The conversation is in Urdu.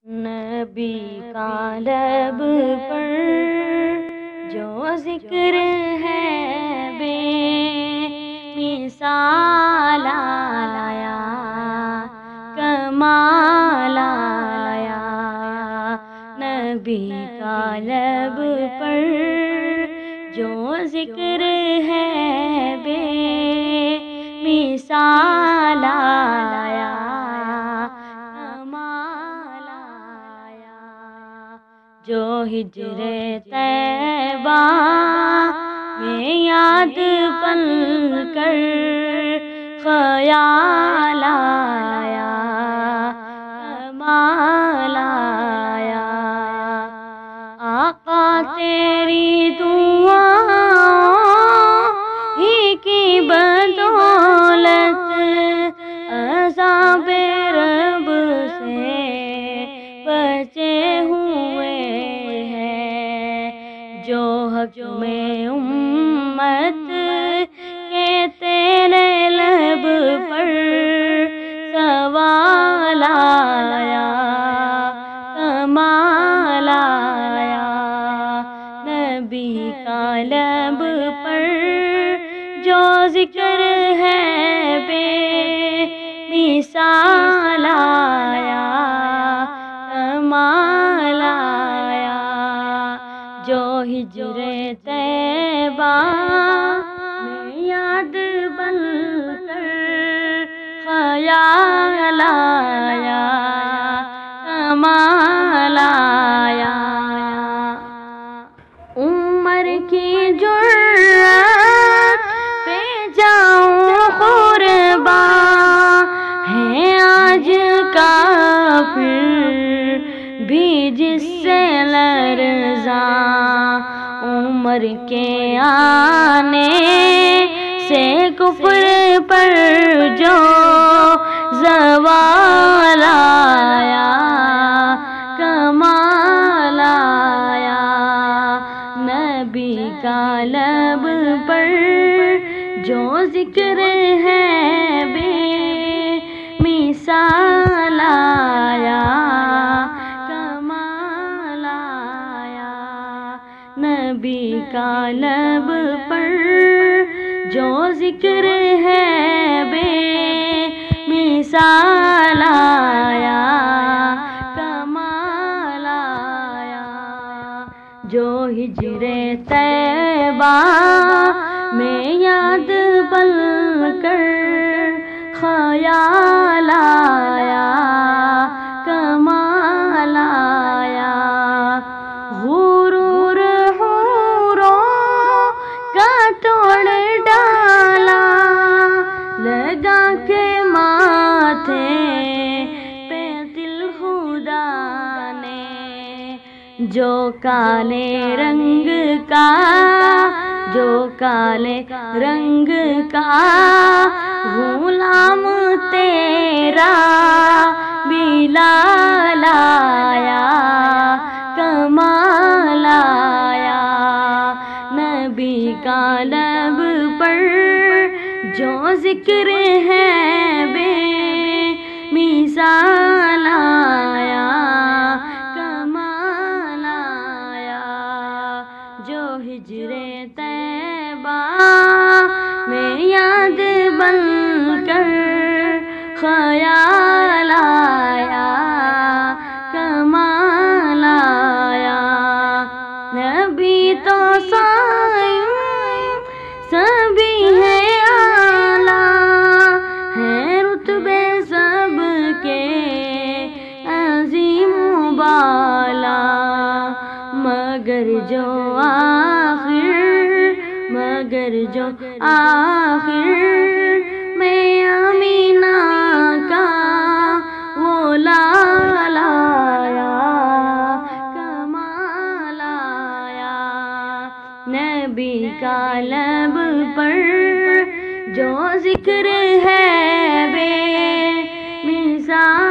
نبی کا لب پر جو ذکر ہے بے مثال آیا، کمال آیا۔ نبی کا لب پر جو ذکر ہے بے مثال آیا، کمال آیا۔ جو ہجر طیبہ میں یاد پل کر خیال آیا، کمال آیا۔ آقا تیری دعاؤں ہی کی بدولت عذاب رب سے بچے ہوئے ہیں، جو حق میں امت کے تیرے لب پر سوال آیا، کمال آیا۔ نبی کا لب پر جو ذکر ہے بے مثال آیا، کمال آیا۔ جو ہجر طیبہ میں یاد بن کر خیال آیا، کمال آیا۔ عمر کی جرأت پہ جاؤں قرباں ہے آج کافر بھی جس سے لرزاں، عمر کے آنے سے کفر پر جو زوال آیا، کمال آیا۔ نبی کا لب پر جو ذکر ہے بے مثال آیا، کمال آیا۔ نبی کا لب پر جو ذکر ہے بے مثال آیا، کمال آیا۔ جو ہجر طیبہ میں یاد بن کر خیال آیا، کمال آیا۔ غرور حوروں کا توڑ ڈالا، لگا کے ماتھے پہ دل خدا نے، جو کالے رنگ کا، جو کالے رنگ کا غلام تیرا بلال آیا، کمال آیا۔ نبی کا لب پر جو ذکر ہے بے مثال آیا، کمال آیا۔ جو ہجر طیبہ میں یاد بن کر خیال آیا، کمال آیا۔ نبی تو صائم سبھی ہے اعلیٰ، ہے رتبے سب کے عظیم و بالا، مگر جو آخر میں امینہ کا وہ لال آیا، کمال آیا۔ نبی کا لب پر جو ذکر ہے بے مثال